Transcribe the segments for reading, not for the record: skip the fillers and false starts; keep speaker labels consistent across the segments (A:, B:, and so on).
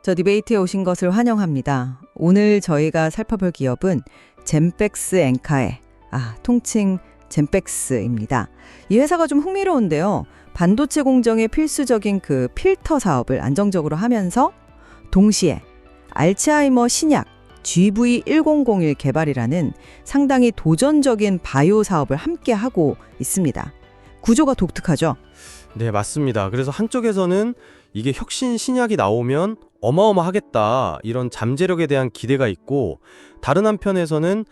A: 저 디베이트에 오신 것을 환영합니다. 오늘 저희가 살펴볼 기업은 젠백스 엔카에, 통칭 젠백스입니다. 이 회사가 좀 흥미로운데요. 반도체 공정의 필수적인 그 필터 사업을 안정적으로 하면서 동시에 알츠하이머 신약 GV1001 개발이라는 상당히 도전적인 바이오 사업을 함께 하고 있습니다. 구조가 독특하죠?
B: 네, 맞습니다. 그래서 한쪽에서는 이게 혁신 신약이 나오면 어마어마하겠다, 이런 잠재력에 대한 기대가 있고, 다른 한편에서는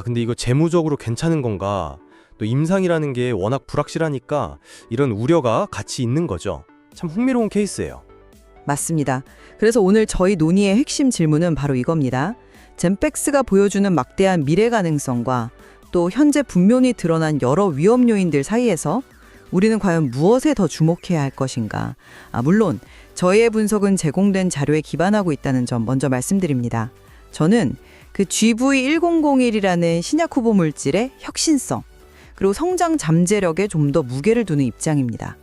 B: 근데 이거 재무적으로 괜찮은 건가, 또 임상이라는 게 워낙 불확실하니까 이런 우려가 같이 있는 거죠. 참 흥미로운 케이스예요.
A: 맞습니다. 그래서 오늘 저희 논의의 핵심 질문은 바로 이겁니다. 젠백스가 보여주는 막대한 미래 가능성과 또 현재 분명히 드러난 여러 위험 요인들 사이에서 우리는 과연 무엇에 더 주목해야 할 것인가? 물론 저희의 분석은 제공된 자료에 기반하고 있다는 점 먼저 말씀드립니다. 저는 그 GV1001이라는 신약 후보 물질의 혁신성, 그리고 성장 잠재력에 좀 더 무게를 두는 입장입니다.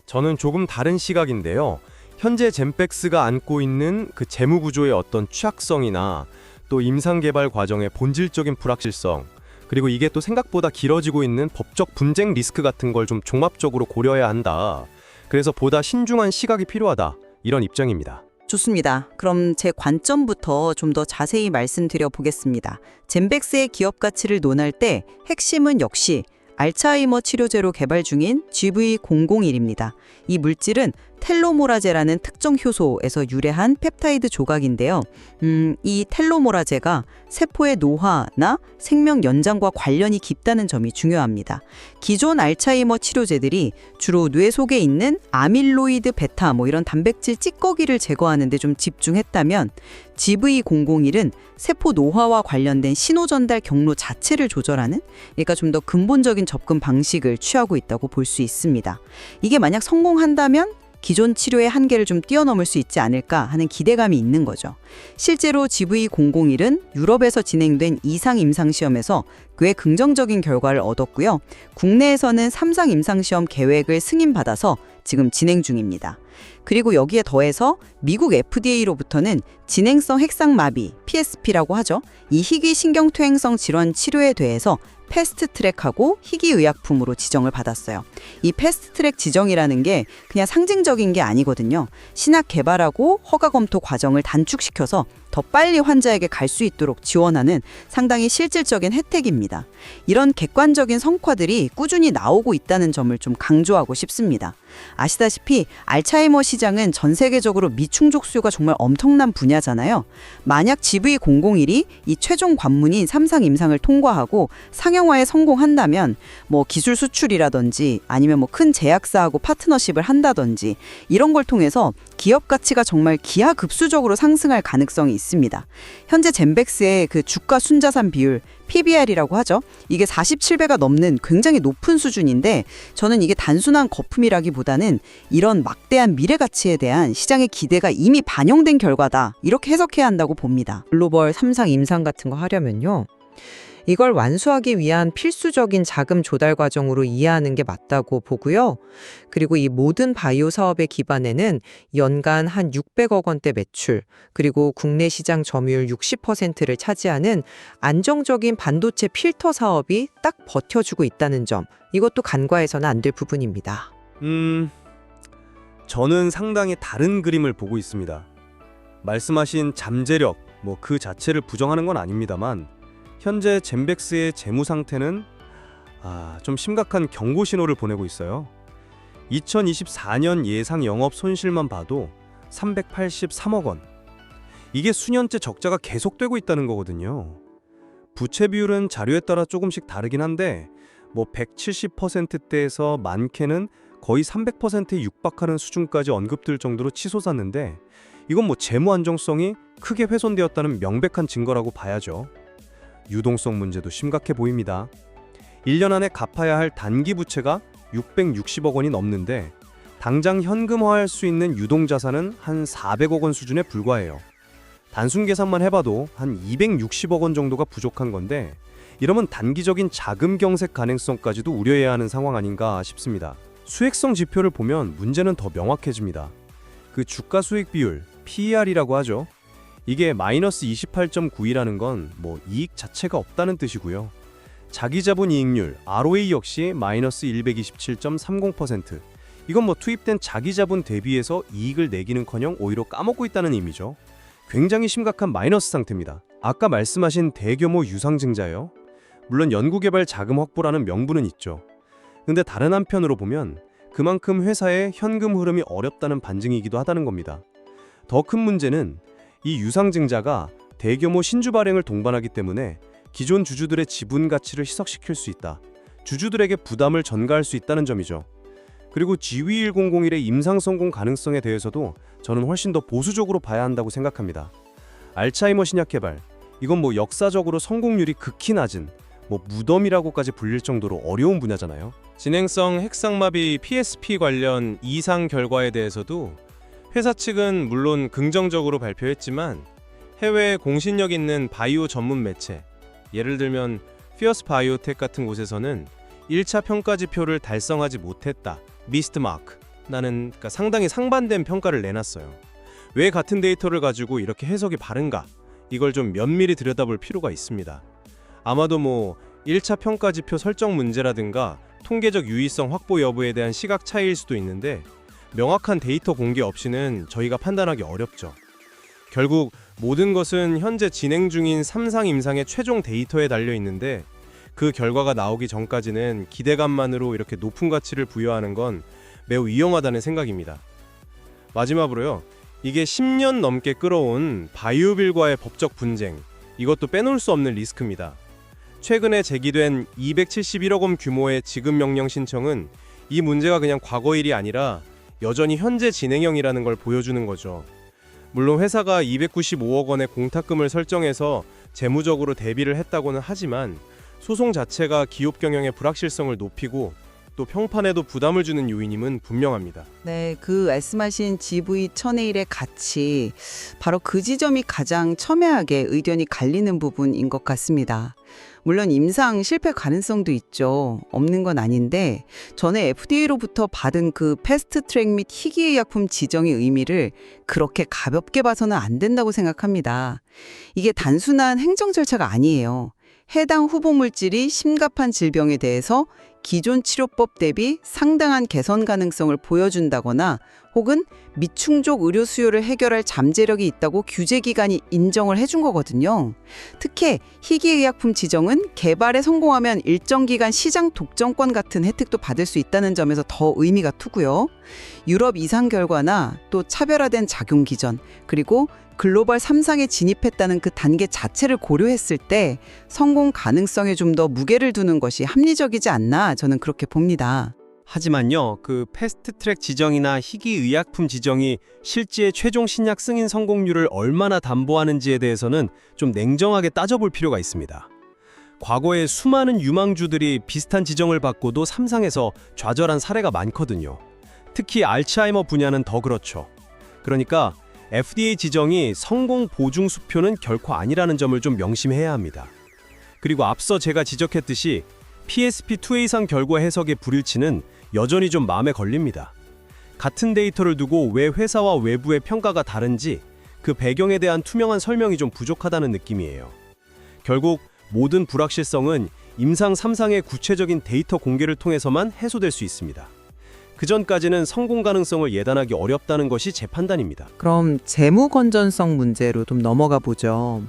B: 저는 조금 다른 시각인데요. 현재 젠백스가 안고 있는 그 재무 구조의 어떤 취약성이나 또 임상 개발 과정의 본질적인 불확실성, 그리고 이게 또 생각보다 길어지고 있는 법적 분쟁 리스크 같은 걸 좀 종합적으로 고려해야 한다. 그래서 보다 신중한 시각이 필요하다, 이런 입장입니다.
A: 좋습니다. 그럼 제 관점부터 좀 더 자세히 말씀드려 보겠습니다. 젠백스의 기업 가치를 논할 때 핵심은 역시 알츠하이머 치료제로 개발 중인 GV001입니다. 이 물질은 텔로모라제라는 특정 효소에서 유래한 펩타이드 조각인데요. 이 텔로모라제가 세포의 노화나 생명 연장과 관련이 깊다는 점이 중요합니다. 기존 알츠하이머 치료제들이 주로 뇌 속에 있는 아밀로이드 베타 이런 단백질 찌꺼기를 제거하는 데 좀 집중했다면 GV001은 세포 노화와 관련된 신호 전달 경로 자체를 조절하는, 그러니까 좀 더 근본적인 접근 방식을 취하고 있다고 볼 수 있습니다. 이게 만약 성공한다면 기존 치료의 한계를 좀 뛰어넘을 수 있지 않을까 하는 기대감이 있는 거죠. 실제로 GV001은 유럽에서 진행된 2상 임상시험에서 꽤 긍정적인 결과를 얻었고요. 국내에서는 3상 임상시험 계획을 승인받아서 지금 진행 중입니다. 그리고 여기에 더해서 미국 FDA로부터는 진행성 핵상마비, PSP라고 하죠. 이 희귀신경퇴행성 질환 치료에 대해서 패스트트랙하고 희귀의약품으로 지정을 받았어요. 이 패스트트랙 지정이라는 게 그냥 상징적인 게 아니거든요. 신약 개발하고 허가 검토 과정을 단축시켜서 더 빨리 환자에게 갈 수 있도록 지원하는 상당히 실질적인 혜택입니다. 이런 객관적인 성과들이 꾸준히 나오고 있다는 점을 좀 강조하고 싶습니다. 아시다시피 알츠하이머 시장은 전 세계적으로 미충족 수요가 정말 엄청난 분야잖아요. 만약 GV001이 이 최종 관문인 3상 임상을 통과하고 상용화에 성공한다면 기술 수출이라든지 아니면 큰 제약사하고 파트너십을 한다든지 이런 걸 통해서 기업 가치가 정말 기하급수적으로 상승할 가능성이 있습니다. 현재 젠백스의 그 주가 순자산 비율 PBR이라고 하죠. 이게 47배가 넘는 굉장히 높은 수준인데 저는 이게 단순한 거품이라기보다는 이런 막대한 미래 가치에 대한 시장의 기대가 이미 반영된 결과다, 이렇게 해석해야 한다고 봅니다.
C: 글로벌 3상 임상 같은 거 하려면요, 이걸 완수하기 위한 필수적인 자금 조달 과정으로 이해하는 게 맞다고 보고요. 그리고 이 모든 바이오 사업의 기반에는 연간 한 600억 원대 매출, 그리고 국내 시장 점유율 60%를 차지하는 안정적인 반도체 필터 사업이 딱 버텨주고 있다는 점, 이것도 간과해서는 안 될 부분입니다.
B: 저는 상당히 다른 그림을 보고 있습니다. 말씀하신 잠재력, 그 자체를 부정하는 건 아닙니다만, 현재 젠백스의 재무 상태는 좀 심각한 경고 신호를 보내고 있어요. 2024년 예상 영업 손실만 봐도 383억 원. 이게 수년째 적자가 계속되고 있다는 거거든요. 부채 비율은 자료에 따라 조금씩 다르긴 한데 170%대에서 많게는 거의 300%에 육박하는 수준까지 언급될 정도로 치솟았는데, 이건 재무 안정성이 크게 훼손되었다는 명백한 증거라고 봐야죠. 유동성 문제도 심각해 보입니다. 1년 안에 갚아야 할 단기 부채가 660억 원이 넘는데 당장 현금화할 수 있는 유동자산은 한 400억 원 수준에 불과해요. 단순 계산만 해봐도 한 260억 원 정도가 부족한 건데, 이러면 단기적인 자금 경색 가능성까지도 우려해야 하는 상황 아닌가 싶습니다. 수익성 지표를 보면 문제는 더 명확해집니다. 그 주가 수익 비율, PER이라고 하죠. 이게 마이너스 28.92라는 건 뭐 이익 자체가 없다는 뜻이고요. 자기자본 이익률 ROE 역시 마이너스 127.30%. 이건 뭐 투입된 자기자본 대비해서 이익을 내기는커녕 오히려 까먹고 있다는 의미죠. 굉장히 심각한 마이너스 상태입니다. 아까 말씀하신 대규모 유상증자요. 물론 연구개발 자금 확보라는 명분은 있죠. 근데 다른 한편으로 보면 그만큼 회사의 현금 흐름이 어렵다는 반증이기도 하다는 겁니다. 더 큰 문제는 이 유상증자가 대규모 신주 발행을 동반하기 때문에 기존 주주들의 지분 가치를 희석시킬 수 있다. 주주들에게 부담을 전가할 수 있다는 점이죠. 그리고 GV1001의 임상 성공 가능성에 대해서도 저는 훨씬 더 보수적으로 봐야 한다고 생각합니다. 알츠하이머 신약 개발, 이건 뭐 역사적으로 성공률이 극히 낮은 무덤이라고까지 불릴 정도로 어려운 분야잖아요.
D: 진행성 핵상마비 PSP 관련 이상 결과에 대해서도 회사 측은 물론 긍정적으로 발표했지만 해외 공신력 있는 바이오 전문 매체, 예를 들면 피어스 바이오텍 같은 곳에서는 1차 평가 지표를 달성하지 못했다, 미스트 마크, 나는 상당히 상반된 평가를 내놨어요. 왜 같은 데이터를 가지고 이렇게 해석이 바른가? 이걸 좀 면밀히 들여다볼 필요가 있습니다. 아마도 1차 평가 지표 설정 문제라든가 통계적 유의성 확보 여부에 대한 시각 차이일 수도 있는데 명확한 데이터 공개 없이는 저희가 판단하기 어렵죠. 결국 모든 것은 현재 진행 중인 3상 임상의 최종 데이터에 달려 있는데 그 결과가 나오기 전까지는 기대감만으로 이렇게 높은 가치를 부여하는 건 매우 위험하다는 생각입니다. 마지막으로요. 이게 10년 넘게 끌어온 바이오빌과의 법적 분쟁, 이것도 빼놓을 수 없는 리스크입니다. 최근에 제기된 271억 원 규모의 지급 명령 신청은 이 문제가 그냥 과거 일이 아니라 여전히 현재 진행형이라는 걸 보여주는 거죠. 물론 회사가 295억 원의 공탁금을 설정해서 재무적으로 대비를 했다고는 하지만 소송 자체가 기업 경영의 불확실성을 높이고 또 평판에도 부담을 주는 요인임은 분명합니다.
A: 네, 그 말씀하신 GV1001의 가치, 바로 그 지점이 가장 첨예하게 의견이 갈리는 부분인 것 같습니다. 물론 임상 실패 가능성도 있죠. 없는 건 아닌데 전에 FDA로부터 받은 그 패스트트랙 및 희귀의약품 지정의 의미를 그렇게 가볍게 봐서는 안 된다고 생각합니다. 이게 단순한 행정 절차가 아니에요. 해당 후보 물질이 심각한 질병에 대해서 기존 치료법 대비 상당한 개선 가능성을 보여준다거나 혹은 미충족 의료 수요를 해결할 잠재력이 있다고 규제기관이 인정을 해준 거거든요. 특히 희귀의약품 지정은 개발에 성공하면 일정 기간 시장 독점권 같은 혜택도 받을 수 있다는 점에서 더 의미가 크고요. 유럽 이상 결과나 또 차별화된 작용 기전, 그리고 글로벌 3상에 진입했다는 그 단계 자체를 고려했을 때 성공 가능성에 좀 더 무게를 두는 것이 합리적이지 않나 저는 그렇게 봅니다.
B: 하지만요, 그 패스트트랙 지정이나 희귀의약품 지정이 실제 최종 신약 승인 성공률을 얼마나 담보하는지에 대해서는 좀 냉정하게 따져볼 필요가 있습니다. 과거에 수많은 유망주들이 비슷한 지정을 받고도 3상에서 좌절한 사례가 많거든요. 특히 알츠하이머 분야는 더 그렇죠. 그러니까 FDA 지정이 성공 보증 수표는 결코 아니라는 점을 좀 명심해야 합니다. 그리고 앞서 제가 지적했듯이 PSP2 이상 결과 해석의 불일치는 여전히 좀 마음에 걸립니다. 같은 데이터를 두고 왜 회사와 외부의 평가가 다른지 그 배경에 대한 투명한 설명이 좀 부족하다는 느낌이에요. 결국 모든 불확실성은 임상 3상의 구체적인 데이터 공개를 통해서만 해소될 수 있습니다. 그 전까지는 성공 가능성을 예단하기 어렵다는 것이 제 판단입니다.
C: 그럼 재무 건전성 문제로 좀 넘어가 보죠.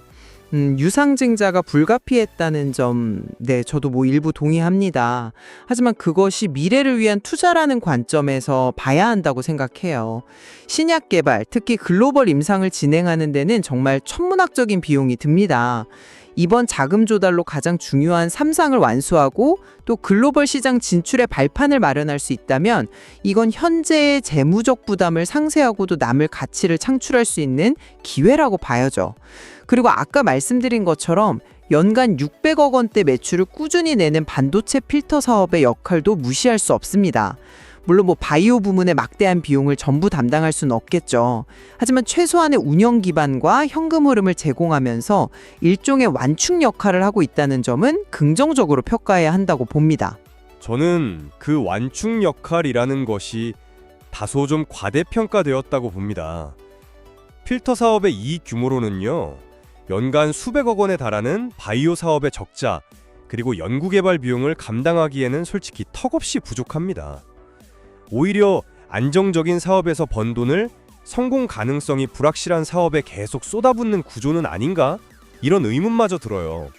C: 유상증자가 불가피했다는 점, 네, 저도 일부 동의합니다. 하지만 그것이 미래를 위한 투자라는 관점에서 봐야 한다고 생각해요. 신약 개발, 특히 글로벌 임상을 진행하는 데는 정말 천문학적인 비용이 듭니다. 이번 자금 조달로 가장 중요한 3상을 완수하고 또 글로벌 시장 진출의 발판을 마련할 수 있다면 이건 현재의 재무적 부담을 상쇄하고도 남을 가치를 창출할 수 있는 기회라고 봐야죠. 그리고 아까 말씀드린 것처럼 연간 600억 원대 매출을 꾸준히 내는 반도체 필터 사업의 역할도 무시할 수 없습니다. 물론 바이오 부문의 막대한 비용을 전부 담당할 수는 없겠죠. 하지만 최소한의 운영 기반과 현금 흐름을 제공하면서 일종의 완충 역할을 하고 있다는 점은 긍정적으로 평가해야 한다고 봅니다.
B: 저는 그 완충 역할이라는 것이 다소 좀 과대평가되었다고 봅니다. 필터 사업의 이익 규모로는요, 연간 수백억 원에 달하는 바이오 사업의 적자, 그리고 연구개발 비용을 감당하기에는 솔직히 턱없이 부족합니다. 오히려 안정적인 사업에서 번 돈을 성공 가능성이 불확실한 사업에 계속 쏟아붓는 구조는 아닌가? 이런 의문마저 들어요.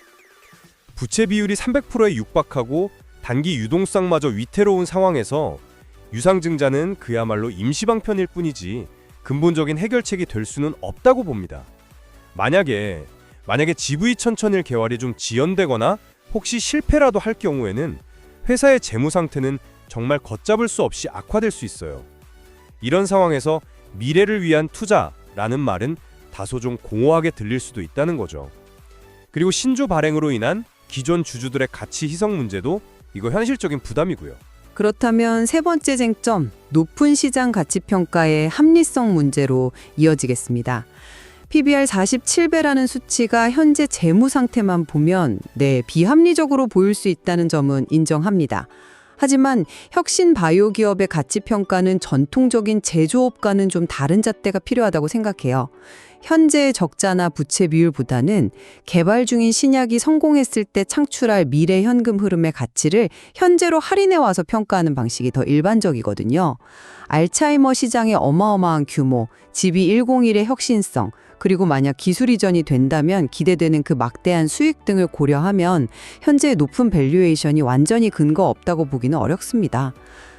B: 부채 비율이 300%에 육박하고 단기 유동성마저 위태로운 상황에서 유상증자는 그야말로 임시방편일 뿐이지 근본적인 해결책이 될 수는 없다고 봅니다. 만약에 GV1001 개발이 좀 지연되거나 혹시 실패라도 할 경우에는 회사의 재무 상태는 정말 걷잡을 수 없이 악화될 수 있어요. 이런 상황에서 미래를 위한 투자라는 말은 다소 좀 공허하게 들릴 수도 있다는 거죠. 그리고 신주 발행으로 인한 기존 주주들의 가치 희석 문제도 이거 현실적인 부담이고요.
A: 그렇다면 세 번째 쟁점, 높은 시장 가치 평가의 합리성 문제로 이어지겠습니다. PBR 47배라는 수치가 현재 재무 상태만 보면 비합리적으로 보일 수 있다는 점은 인정합니다. 하지만 혁신 바이오 기업의 가치 평가는 전통적인 제조업과는 좀 다른 잣대가 필요하다고 생각해요. 현재의 적자나 부채 비율보다는 개발 중인 신약이 성공했을 때 창출할 미래 현금 흐름의 가치를 현재로 할인해 와서 평가하는 방식이 더 일반적이거든요. 알츠하이머 시장의 어마어마한 규모, GB101의 혁신성, 그리고 만약 기술 이전이 된다면 기대되는 그 막대한 수익 등을 고려하면 현재의 높은 밸류에이션이 완전히 근거 없다고 보기는 어렵습니다.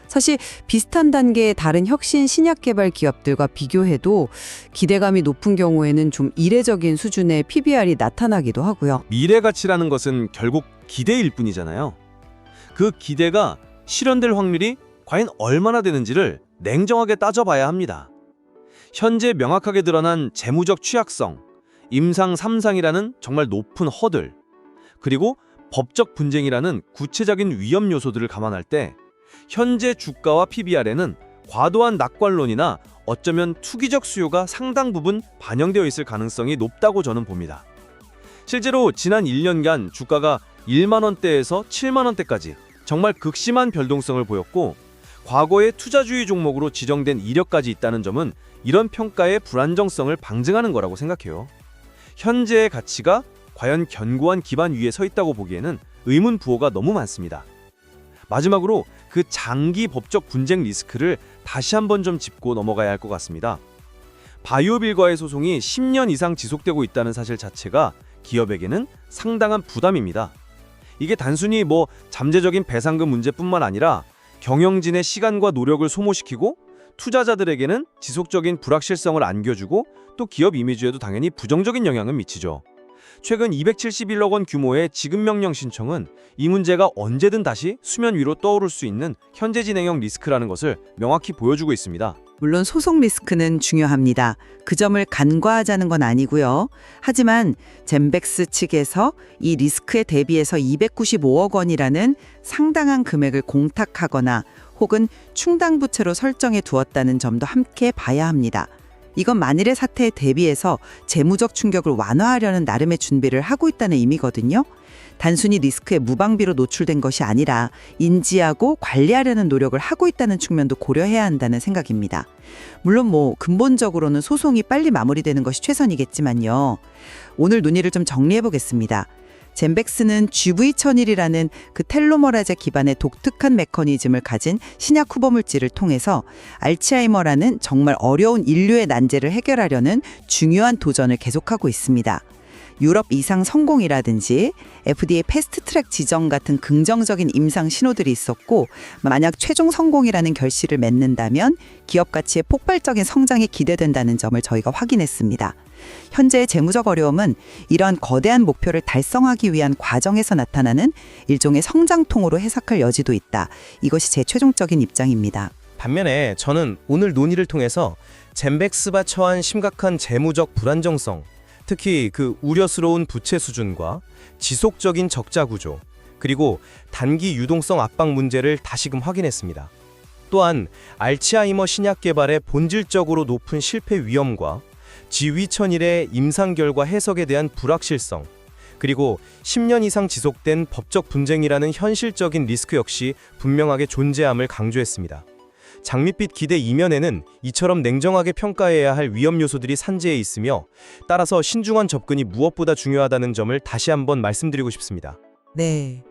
A: 사실 비슷한 단계의 다른 혁신 신약 개발 기업들과 비교해도 기대감이 높은 경우에는 좀 이례적인 수준의 PBR이 나타나기도 하고요.
E: 미래 가치라는 것은 결국 기대일 뿐이잖아요. 그 기대가 실현될 확률이 과연 얼마나 되는지를 냉정하게 따져봐야 합니다. 현재 명확하게 드러난 재무적 취약성, 임상 3상이라는 정말 높은 허들, 그리고 법적 분쟁이라는 구체적인 위험 요소들을 감안할 때 현재 주가와 PBR에는 과도한 낙관론이나 어쩌면 투기적 수요가 상당 부분 반영되어 있을 가능성이 높다고 저는 봅니다. 실제로 지난 1년간 주가가 1만 원대에서 7만 원대까지 정말 극심한 변동성을 보였고 과거의 투자주의 종목으로 지정된 이력까지 있다는 점은 이런 평가의 불안정성을 방증하는 거라고 생각해요. 현재의 가치가 과연 견고한 기반 위에 서 있다고 보기에는 의문 부호가 너무 많습니다. 마지막으로 그 장기 법적 분쟁 리스크를 다시 한번 좀 짚고 넘어가야 할 것 같습니다. 바이오빌과의 소송이 10년 이상 지속되고 있다는 사실 자체가 기업에게는 상당한 부담입니다. 이게 단순히 잠재적인 배상금 문제뿐만 아니라 경영진의 시간과 노력을 소모시키고 투자자들에게는 지속적인 불확실성을 안겨주고 또 기업 이미지에도 당연히 부정적인 영향을 미치죠. 최근 271억 원 규모의 지급명령 신청은 이 문제가 언제든 다시 수면 위로 떠오를 수 있는 현재 진행형 리스크라는 것을 명확히 보여주고 있습니다.
A: 물론 소송 리스크는 중요합니다. 그 점을 간과하자는 건 아니고요. 하지만 젠백스 측에서 이 리스크에 대비해서 295억 원이라는 상당한 금액을 공탁하거나 혹은 충당부채로 설정해 두었다는 점도 함께 봐야 합니다. 이건 만일의 사태에 대비해서 재무적 충격을 완화하려는 나름의 준비를 하고 있다는 의미거든요. 단순히 리스크에 무방비로 노출된 것이 아니라 인지하고 관리하려는 노력을 하고 있다는 측면도 고려해야 한다는 생각입니다. 물론 근본적으로는 소송이 빨리 마무리되는 것이 최선이겠지만요. 오늘 논의를 좀 정리해 보겠습니다. 젠백스는 GV1001이라는 그 텔로머라제 기반의 독특한 메커니즘을 가진 신약 후보물질을 통해서 알츠하이머라는 정말 어려운 인류의 난제를 해결하려는 중요한 도전을 계속하고 있습니다. 유럽 이상 성공이라든지 FDA 패스트트랙 지정 같은 긍정적인 임상 신호들이 있었고 만약 최종 성공이라는 결실을 맺는다면 기업 가치의 폭발적인 성장이 기대된다는 점을 저희가 확인했습니다. 현재의 재무적 어려움은 이런 거대한 목표를 달성하기 위한 과정에서 나타나는 일종의 성장통으로 해석할 여지도 있다. 이것이 제 최종적인 입장입니다.
F: 반면에 저는 오늘 논의를 통해서 젠백스가 처한 심각한 재무적 불안정성, 특히 그 우려스러운 부채 수준과 지속적인 적자 구조, 그리고 단기 유동성 압박 문제를 다시금 확인했습니다. 또한 알츠하이머 신약 개발의 본질적으로 높은 실패 위험과 GV1001의 임상 결과 해석에 대한 불확실성, 그리고 10년 이상 지속된 법적 분쟁이라는 현실적인 리스크 역시 분명하게 존재함을 강조했습니다. 장밋빛 기대 이면에는 이처럼 냉정하게 평가해야 할 위험 요소들이 산재해 있으며 따라서 신중한 접근이 무엇보다 중요하다는 점을 다시 한번 말씀드리고 싶습니다.
C: 네.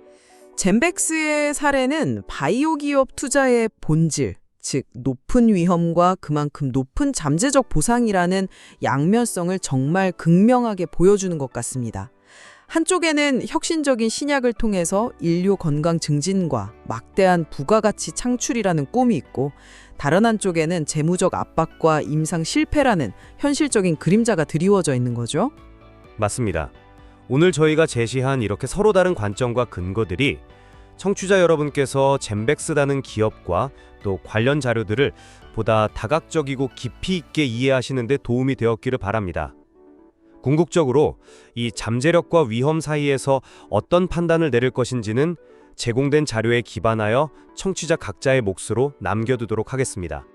C: 젠백스의 사례는 바이오 기업 투자의 본질, 즉 높은 위험과 그만큼 높은 잠재적 보상이라는 양면성을 정말 극명하게 보여주는 것 같습니다. 한쪽에는 혁신적인 신약을 통해서 인류 건강 증진과 막대한 부가가치 창출이라는 꿈이 있고, 다른 한쪽에는 재무적 압박과 임상 실패라는 현실적인 그림자가 드리워져 있는 거죠.
B: 맞습니다. 오늘 저희가 제시한 이렇게 서로 다른 관점과 근거들이 청취자 여러분께서 젠백스라는 기업과 또 관련 자료들을 보다 다각적이고 깊이 있게 이해하시는 데 도움이 되었기를 바랍니다. 궁극적으로 이 잠재력과 위험 사이에서 어떤 판단을 내릴 것인지는 제공된 자료에 기반하여 청취자 각자의 몫으로 남겨두도록 하겠습니다.